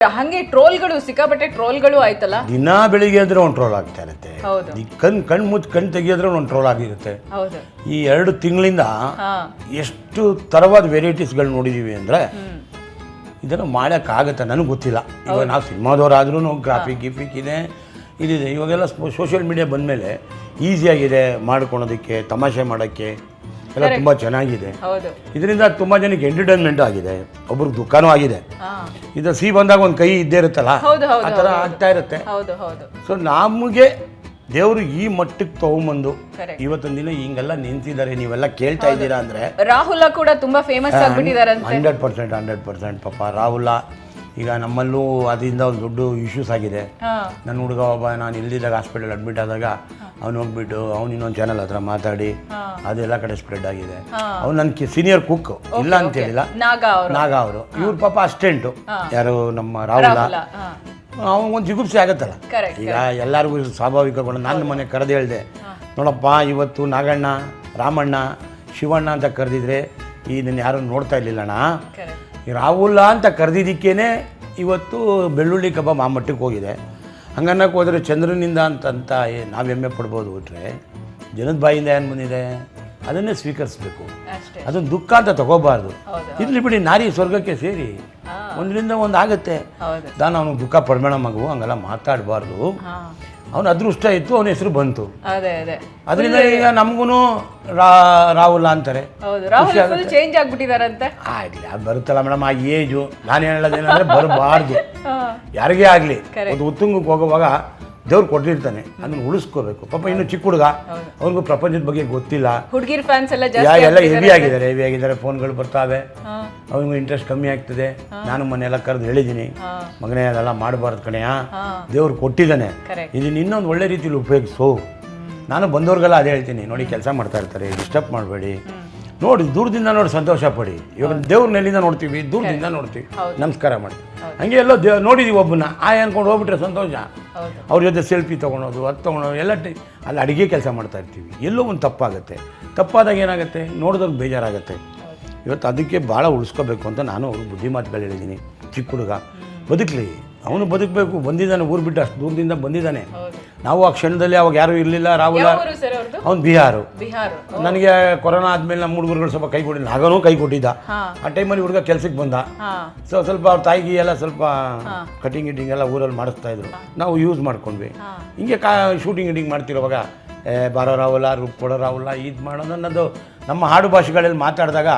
ಹಂಗೆ ಟ್ರೋಲ್ಗಳು ಸಿಕ್ಕಾಪಟ್ಟೆ ಟ್ರೋಲ್ಗಳು ಆಯ್ತಲ್ಲ. ದಿನ ಬೆಳಿಗ್ಗೆ ಅಂದ್ರೆ ಒಂದು ಟ್ರೋಲ್ ಆಗ್ತಾ ಇರುತ್ತೆ. ಹೌದು. ಈ ಕಣ್ ಮುಚ್ಚಿ ಕಣ್ ತೆಗಿಯೋದ್ರೆ ಒಂದು ಟ್ರೋಲ್ ಆಗಿರುತ್ತೆ. ಹೌದು. ಈ 2 ತಿಂಗಳಿಂದ ಎಷ್ಟು ತರವಾದ ವೆರೈಟೀಸ್ಗಳು ನೋಡಿದೀವಿ ಅಂದ್ರೆ ಇದನ್ನು ಮಾಡೋಕ್ಕಾಗತ್ತೆ ನನಗೆ ಗೊತ್ತಿಲ್ಲ. ಇವಾಗ ನಾವು ಸಿನಿಮಾದವರಾದ್ರೂ ಗ್ರಾಫಿಕ್ ಗಿಫಿಕ್ ಇದೆ ಇದಿದೆ. ಇವಾಗೆಲ್ಲ ಸೋಷಿಯಲ್ ಮೀಡಿಯಾ ಬಂದಮೇಲೆ ಈಸಿಯಾಗಿದೆ ಮಾಡ್ಕೊಳೋದಕ್ಕೆ, ತಮಾಷೆ ಮಾಡೋಕ್ಕೆ ಎಲ್ಲ ತುಂಬ ಚೆನ್ನಾಗಿದೆ. ಇದರಿಂದ ತುಂಬ ಜನಕ್ಕೆ ಎಂಟರ್ಟೈನ್ಮೆಂಟ್ ಆಗಿದೆ, ಒಬ್ರಿಗೆ ದುಃಖನೂ ಆಗಿದೆ. ಇದು ಸಿ ಬಂದಾಗ ಒಂದು ಕೈ ಇದ್ದೇ ಇರುತ್ತಲ್ಲ, ಆ ಥರ ಆಗ್ತಾ ಇರುತ್ತೆ. ಸೊ ನಮಗೆ ದೇವರು ಈ ಮಟ್ಟಕ್ಕೆ ತಗೊಂಬಂದು ಇವತ್ತೊಂದು ದಿನ ಹಿಂಗೆಲ್ಲ ನಿಂತಿದ್ದಾರೆ, ನೀವೆಲ್ಲ ಕೇಳ್ತಾ ಇದ್ದೀರಾ ಅಂದರೆ. ರಾಹುಲ ಕೂಡ ತುಂಬಾ ಫೇಮಸ್ ಆಗಿಬಿಟ್ಟಿದ್ದಾರೆ. 100% ಪಾಪ ರಾಹುಲ. ಈಗ ನಮ್ಮಲ್ಲೂ ಅದರಿಂದ ಒಂದು ದೊಡ್ಡ ಇಶ್ಯೂಸ್ ಆಗಿದೆ. ನನ್ನ ಹುಡುಗ ಒಬ್ಬ ನಾನು ಇಲ್ದಿದ್ದಾಗ ಹಾಸ್ಪಿಟಲ್ ಅಡ್ಮಿಟ್ ಆದಾಗ ಅವ್ನು ಹೋಗ್ಬಿಟ್ಟು ಅವ್ನು ಇನ್ನೊಂದು ಚಾನಲ್ ಹತ್ರ ಮಾತಾಡಿ ಅದೆಲ್ಲ ಕಡೆ ಸ್ಪ್ರೆಡ್ ಆಗಿದೆ. ಅವ್ನು ನನ್ನ ಸೀನಿಯರ್ ಕುಕ್, ಇಲ್ಲ ಅಂತ ಹೇಳಿಲ್ಲ, ನಾಗ ಅವರು. ಇವ್ರ ಪಾಪ ಅಸಿಸ್ಟೆಂಟು ಯಾರು ನಮ್ಮ ರಾಹುಲ. ಅವನಿಗೊಂದು ಜಿಗುಪ್ಸೆ ಆಗತ್ತಲ್ಲ. ಈಗ ಎಲ್ಲರಿಗೂ ಸ್ವಾಭಾವಿಕಗಳು. ನನ್ನ ಮನೆ ಕರೆದು ಹೇಳಿದೆ, ನೋಡಪ್ಪ ಇವತ್ತು ನಾಗಣ್ಣ, ರಾಮಣ್ಣ, ಶಿವಣ್ಣ ಅಂತ ಕರೆದಿದ್ರೆ ಈ ನಿನ್ನ ಯಾರು ನೋಡ್ತಾ ಇರಲಿಲ್ಲಣ್ಣ. ಈ ರಾಹುಲ ಅಂತ ಕರೆದಿದ್ದಕ್ಕೇನೆ ಇವತ್ತು ಬೆಳ್ಳುಳ್ಳಿ ಕಬಾಬ್ ಆ ಮಟ್ಟಕ್ಕೆ ಹೋಗಿದೆ. ಹಂಗನ್ನಕ್ಕೆ ಹೋದರೆ ಚಂದ್ರನಿಂದ ಅಂತ ನಾವು ಹೆಮ್ಮೆ ಪಡ್ಬೋದು. ಬಿಟ್ರೆ ಜನದ ಬಾಯಿಂದ ಏನು ಬಂದಿದೆ ಅದನ್ನೇ ಸ್ವೀಕರಿಸಬೇಕು. ಅದನ್ನು ದುಃಖ ಅಂತ ತಗೋಬಾರ್ದು. ಇರ್ಲಿ ಬಿಡಿ, ನಾರಿ ಸ್ವರ್ಗಕ್ಕೆ ಸೇರಿ ಒಂದರಿಂದ ಒಂದು ಆಗುತ್ತೆ. ನಾನು ಅವನು ದುಃಖ ಪಡ್ಬೇಡ ಮಗು, ಹಂಗೆಲ್ಲ ಮಾತಾಡಬಾರ್ದು. ಅವನ ಅದೃಷ್ಟ ಇತ್ತು, ಅವನ ಹೆಸರು ಬಂತು. ಅದರಿಂದ ಈಗ ನಮಗೂ ರಾಹುಲ ಅಂತಾರೆ. ಚೇಂಜ್ ಆಗ್ಬಿಟ್ಟಿದಾರಂತೆ. ಆಗ್ಲಿ, ಅದು ಬರುತ್ತಲ್ಲ ಮೇಡಮ್ ಆ ಏಜು. ನಾನು ಹೇಳೋದೇನಂದ್ರೆ ಬರಬಾರ್ದು ಯಾರಿಗೇ ಆಗಲಿ. ಒಂದು ಉತ್ತುಂಗಕ್ಕೆ ಹೋಗುವಾಗ ದೇವ್ರು ಕೊಟ್ಟಿರ್ತಾನೆ, ಅದನ್ನು ಉಳಿಸ್ಕೋಬೇಕು. ಪಾಪ ಇನ್ನು ಚಿಕ್ಕ ಹುಡುಗ, ಅವ್ರಿಗೂ ಪ್ರಪಂಚದ ಬಗ್ಗೆ ಗೊತ್ತಿಲ್ಲ. ಹುಡುಗಿರ್ ಫ್ಯಾನ್ಸ್ ಎಲ್ಲ ಹೆವಿ ಆಗಿದ್ದಾರೆ. ಫೋನ್ಗಳು ಬರ್ತಾವೆ, ಅವ್ರಿಗೂ ಇಂಟ್ರೆಸ್ಟ್ ಕಮ್ಮಿ ಆಗ್ತದೆ. ನಾನು ಮನೆಯೆಲ್ಲ ಕರೆದು ಹೇಳಿದ್ದೀನಿ, ಮಗನೇ ಅದೆಲ್ಲ ಮಾಡಬಾರ್ದು ಕಣೆಯ, ದೇವ್ರು ಕೊಟ್ಟಿದ್ದಾನೆ, ಇದನ್ನ ಇನ್ನೊಂದು ಒಳ್ಳೆ ರೀತಿಲಿ ಉಪಯೋಗಿಸು. ನಾನು ಬಂದವ್ರಿಗೆಲ್ಲ ಅದೇ ಹೇಳ್ತೀನಿ, ನೋಡಿ ಕೆಲಸ ಮಾಡ್ತಾ ಇರ್ತಾರೆ, ಡಿಸ್ಟರ್ಬ್ ಮಾಡಬೇಡಿ, ನೋಡಿ ದೂರದಿಂದ ನೋಡಿ ಸಂತೋಷ ಪಡಿ. ಇವಾಗ ದೇವ್ರ ನೆಲ್ಲಿಂದ ನೋಡ್ತೀವಿ, ದೂರದಿಂದ ನೋಡ್ತೀವಿ, ನಮಸ್ಕಾರ ಮಾಡಿ. ಹಂಗೆ ಎಲ್ಲೋ ನೋಡಿದೀವಿ ಒಬ್ಬನ ಅನ್ಕೊಂಡು ಹೋಗ್ಬಿಟ್ರೆ ಸಂತೋಷ. ಅವ್ರ ಜೊತೆ ಸೆಲ್ಫಿ ತೊಗೊಳೋದು, ಅದು ತೊಗೊಳೋದು ಎಲ್ಲ ಅಲ್ಲಿ ಅಡುಗೆ ಕೆಲಸ ಮಾಡ್ತಾ ಇರ್ತೀವಿ. ಎಲ್ಲೋ ಒಂದು ತಪ್ಪಾಗುತ್ತೆ. ತಪ್ಪಾದಾಗ ಏನಾಗುತ್ತೆ, ನೋಡಿದಾಗ ಬೇಜಾರಾಗುತ್ತೆ. ಇವತ್ತು ಅದಕ್ಕೆ ಭಾಳ ಉಳಿಸ್ಕೋಬೇಕು ಅಂತ ನಾನು ಅವ್ರಿಗೆ ಬುದ್ಧಿ ಮಾತುಗಳು ಹೇಳಿದ್ದೀನಿ. ಚಿಕ್ಕ ಹುಡುಗ ಬದುಕಲಿ, ಅವನು ಬದುಕಬೇಕು. ಬಂದಿದ್ದಾನೆ, ಊರು ಬಿಟ್ಟು ಅಷ್ಟು ದೂರದಿಂದ ಬಂದಿದ್ದಾನೆ. ನಾವು ಆ ಕ್ಷಣದಲ್ಲಿ ಅವಾಗ ಯಾರೂ ಇರಲಿಲ್ಲ. ರಾಹುಲ ಅವ್ನು ಬಿಹಾರು. ನನಗೆ ಕೊರೋನಾ ಆದಮೇಲೆ ನಮ್ಮ ಹುಡುಗರುಗಳು ಸ್ವಲ್ಪ ಕೈ ಕೊಟ್ಟಿಲ್ಲ, ಆಗೂ ಕೈ ಕೊಟ್ಟಿದ್ದ. ಆ ಟೈಮಲ್ಲಿ ಹುಡುಗ ಕೆಲ್ಸಕ್ಕೆ ಬಂದ. ಸ್ವಲ್ಪ ಅವ್ರ ತಾಯಿಗೆ ಎಲ್ಲ ಸ್ವಲ್ಪ ಕಟಿಂಗ್ ಗಿಟಿಂಗ್ ಎಲ್ಲ ಊರಲ್ಲಿ ಮಾಡಿಸ್ತಾ ಇದ್ರು, ನಾವು ಯೂಸ್ ಮಾಡ್ಕೊಂಡ್ವಿ. ಹಿಂಗೆ ಶೂಟಿಂಗ್ ಗಿಟಿಂಗ್ ಮಾಡ್ತಿರೋವಾಗ ಬಾರೋ ರಾಹುಲ, ಕೊಡೋ ರಾಹುಲ, ಇದು ಮಾಡೋದು ಅನ್ನೋದು ನಮ್ಮ ಹಾಡು ಭಾಷೆಗಳಲ್ಲಿ ಮಾತಾಡಿದಾಗ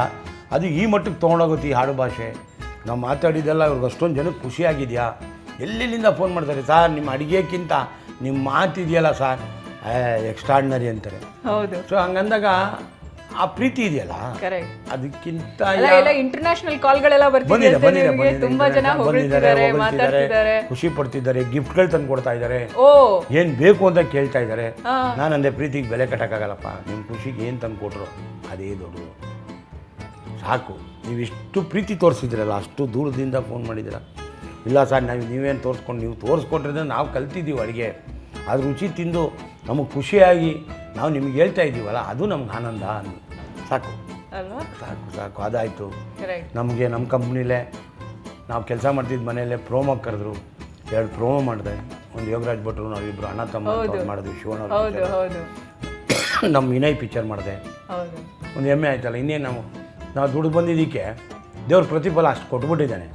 ಅದು ಈ ಮಟ್ಟಕ್ಕೆ ತೊಗೊಂಡೋಗುತ್ತೆ. ಈ ಹಾಡು ಭಾಷೆ ನಾವು ಮಾತಾಡಿದ್ದೆಲ್ಲ ಇವ್ರಿಗೆ ಅಷ್ಟೊಂದು ಜನಕ್ಕೆ ಖುಷಿಯಾಗಿದೆಯಾ. ಎಲ್ಲೆಲ್ಲಿಂದ ಫೋನ್ ಮಾಡ್ತಾರೆ, ಸಾರ್ ನಿಮ್ಮ ಅಡುಗೆಕ್ಕಿಂತ ನಿಮ್ಮ ಮಾತಿದೆಯಲ್ಲ ಸಾರ್ ಎಕ್ಸ್ಟ್ರಾರ್ಡಿನರಿ ಅಂತಾರೆ. ಸೊ ಹಂಗಂದಾಗ ಆ ಪ್ರೀತಿ ಇದೆಯಲ್ಲ, ಅದಕ್ಕಿಂತ ಇಂಟರ್ನ್ಯಾಷನಲ್ ಕಾಲ್ಗಳೆಲ್ಲ ಬಂದಿದ್ದಾರೆ, ಖುಷಿ ಪಡ್ತಿದ್ದಾರೆ, ಗಿಫ್ಟ್ಗಳು ತಂದು ಕೊಡ್ತಾ ಇದ್ದಾರೆ, ಏನು ಬೇಕು ಅಂತ ಕೇಳ್ತಾ ಇದ್ದಾರೆ. ನಾನು ಅಂದೆ, ಪ್ರೀತಿಗೆ ಬೆಲೆ ಕಟ್ಟಕ್ಕಾಗಲ್ಲಪ್ಪ, ನಿಮ್ಮ ಖುಷಿಗೆ ಏನು ತಂದು ಕೊಟ್ರು ಅದೇ ದೊಡ್ಡದು ಸಾಕು. ನೀವಿಷ್ಟು ಪ್ರೀತಿ ತೋರಿಸಿದ್ರಲ್ಲ, ಅಷ್ಟು ದೂರದಿಂದ ಫೋನ್ ಮಾಡಿದ್ದೀರ. ಇಲ್ಲ ಸರ್, ನೀವೇನು ತೋರಿಸ್ಕೊಂಡು, ನೀವು ತೋರಿಸ್ಕೊಟ್ರೆ ನಾವು ಕಲ್ತಿದ್ದೀವಿ ಅಡುಗೆ, ಅದು ರುಚಿ ತಿಂದು ನಮಗೆ ಖುಷಿಯಾಗಿ ನಾವು ನಿಮ್ಗೆ ಹೇಳ್ತಾ ಇದ್ದೀವಲ್ಲ, ಅದು ನಮ್ಗೆ ಆನಂದ. ಸಾಕು ಸಾಕು ಸಾಕು, ಅದಾಯಿತು. ನಮಗೆ ನಮ್ಮ ಕಂಪ್ನಿಲೇ ನಾವು ಕೆಲಸ ಮಾಡ್ತಿದ್ದ ಮನೆಯಲ್ಲೇ ಪ್ರೋಮೋಗೆ ಕರೆದ್ರು, 2 ಪ್ರೋಮೋ ಮಾಡಿದೆ. ಒಂದು ಯೋಗರಾಜ್ ಭಟ್ರು, ನಾವಿಬ್ಬರು ಅಣ್ಣ ತಮ್ಮ ಮಾಡಿದ್ವಿ. ಶಿವಣ್ಣ ನಮ್ಮ ವಿನಯ್ ಪಿಕ್ಚರ್ ಮಾಡಿದೆ. ಒಂದು ಹೆಮ್ಮೆ ಆಯ್ತಲ್ಲ. ಇನ್ನೇನು ನಾವು ದುಡ್ಡು ಬಂದಿದ್ದಕ್ಕೆ ದೇವ್ರ ಪ್ರತಿಫಲ ಅಷ್ಟು ಕೊಟ್ಬಿಟ್ಟಿದ್ದಾನೆ.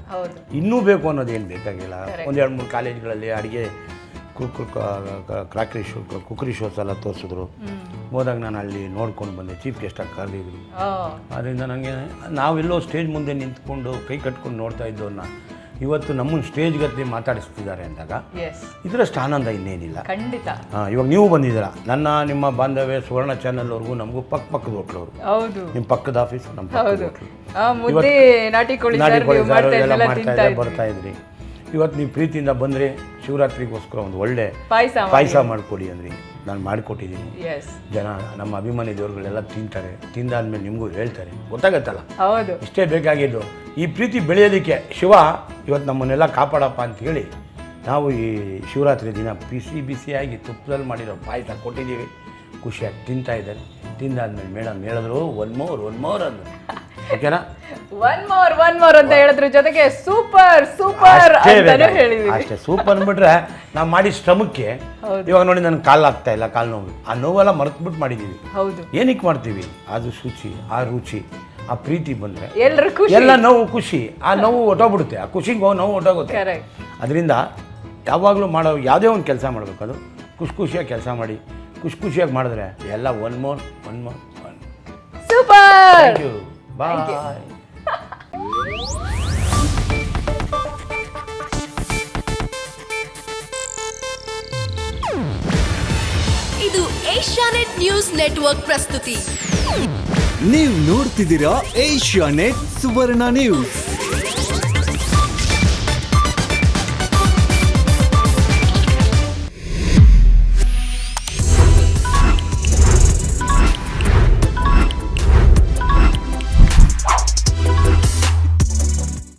ಇನ್ನೂ ಬೇಕು ಅನ್ನೋದೇನು ಬೇಕಾಗಿಲ್ಲ. 1-2-3 ಕಾಲೇಜ್ಗಳಲ್ಲಿ ಅಡುಗೆ ಕುಕ್ಕರಿ ಶೋಸ್ ಎಲ್ಲ ತೋರಿಸಿದ್ರು. ಹೋದಾಗ ನಾನು ಅಲ್ಲಿ ನೋಡ್ಕೊಂಡು ಬಂದೆ, ಚೀಫ್ ಗೆಸ್ಟಾಗಿ ಕರೆದಿದ್ರು. ಅದರಿಂದ ನನಗೆ ನಾವೆಲ್ಲೋ ಸ್ಟೇಜ್ ಮುಂದೆ ನಿಂತ್ಕೊಂಡು ಕೈ ಕಟ್ಕೊಂಡು ನೋಡ್ತಾ ಇದ್ದವ್ರನ್ನ ಇವತ್ತು ನಮ್ಮನ್ನು ಸ್ಟೇಜ್ ಗತಿ ಮಾತಾಡಿಸ್ತಿದ್ದಾರೆ ಅಂದಾಗ ಇದರಷ್ಟು ಆನಂದ ಇನ್ನೇನಿಲ್ಲ. ಇವಾಗ ನೀವು ಬಂದಿದ್ದೀರಾ, ನಿಮ್ಮ ಬಾಂಧವ್ಯ ಸುವರ್ಣ ಚಾನಲ್ವರೆಗೂ ನಮಗೂ ಪಕ್ಕದ ಹೋಟ್ಲವರು, ನಿಮ್ಮ ಪಕ್ಕದ ಆಫೀಸ್, ನಮ್ಮ ಪಕ್ಕದ ಹೋಟ್ಲು, ನಾಟಿ ಕೋಳಿ ಎಲ್ಲ ಮಾಡ್ತಾ ಇದ್ರೆ ಬರ್ತಾ ಇದ್ರಿ. ಇವತ್ತು ನೀವು ಪ್ರೀತಿಯಿಂದ ಬಂದರೆ ಶಿವರಾತ್ರಿಗೋಸ್ಕರ ಒಂದು ಒಳ್ಳೆ ಪಾಯಸ ಮಾಡಿಕೊಡಿ ಅಂದ್ರಿ, ನಾನು ಮಾಡಿಕೊಟ್ಟಿದ್ದೀನಿ. ಜನ ನಮ್ಮ ಅಭಿಮಾನಿ ದೇವ್ರುಗಳೆಲ್ಲ ತಿಂತಾರೆ. ತಿಂದಾದ್ಮೇಲೆ ನಿಮಗೂ ಹೇಳ್ತಾರೆ, ಗೊತ್ತಾಗತ್ತಲ್ಲ. ಇಷ್ಟೇ ಬೇಕಾಗಿದ್ದು. ಈ ಪ್ರೀತಿ ಬೆಳೆಯೋದಕ್ಕೆ ಶಿವ ಇವತ್ತು ನಮ್ಮನ್ನೆಲ್ಲ ಕಾಪಾಡಪ್ಪ ಅಂಥೇಳಿ ನಾವು ಈ ಶಿವರಾತ್ರಿ ದಿನ ಬಿಸಿಯಾಗಿ ತುಪ್ಪದಲ್ಲಿ ಮಾಡಿರೋ ಪಾಯಸ ಕೊಟ್ಟಿದ್ದೀವಿ. ಖುಷಿಯಾಗಿ ತಿಂತಾಯಿದ್ದಾರೆ. ತಿಂದಾದ್ಮೇಲೆ ಮೇಡಮ್ ಹೇಳಿದ್ರು, ಒನ್ ಮೋರ್ ಅಂದರು. ಓಕೆನಾ? ಒನ್ ಮೋರ್ ಅಂತ ಹೇಳಿದ್ರ ಜೊತೆಗೆ ಸೂಪರ್ ಅಂತಾನು ಹೇಳಿದೀವಿ. ಅಷ್ಟೇ ಸೂಪರ್ ಅಂದ್ಬಿಟ್ರೆ ನಾವು ಮಾಡಿ ಶ್ರಮಕ್ಕೆ ಇವಾಗ ನೋಡಿ ನನಗೆ ಕಾಲು ಆಗ್ತಾ ಇಲ್ಲ, ಕಾಲು ನೋವು, ಆ ನೋವೆಲ್ಲ ಮರೆತುಬಿಟ್ಟು ಮಾಡಿದ್ದೀವಿ. ಹೌದು, ಏನಕ್ಕೆ ಮಾಡ್ತೀವಿ? ಅದು ಶುಚಿ, ಆ ರುಚಿ, ಆ ಪ್ರೀತಿ ಬಂದರೆ ಎಲ್ಲರೂ ಖುಷಿ, ಎಲ್ಲ ನೋವು ಖುಷಿ, ಆ ನೋವು ಹೊಟ್ಟೋಗ್ಬಿಡುತ್ತೆ, ಆ ಖುಷಿಗೆ ನೋವು ಹೊಟ್ಟೋಗುತ್ತೆ. ಅದರಿಂದ ಯಾವಾಗಲೂ ಮಾಡೋ ಯಾವುದೇ ಒಂದು ಕೆಲಸ ಮಾಡಬೇಕು, ಅದು ಖುಷಿಯಾಗಿ ಕೆಲಸ ಮಾಡಿ, ಖುಷಿಯಾಗಿ ಮಾಡಿದ್ರೆ ಎಲ್ಲ one more super. Thank you, bye. ಇದು ಏಷ್ಯಾನೆಟ್ ನ್ಯೂಸ್ ನೆಟ್ವರ್ಕ್ ಪ್ರಸ್ತುತಿ. ನೀವು ನೋಡ್ತಿದ್ದೀರಾ ಏಷ್ಯಾನೆಟ್ ಸುವರ್ಣ ನ್ಯೂಸ್.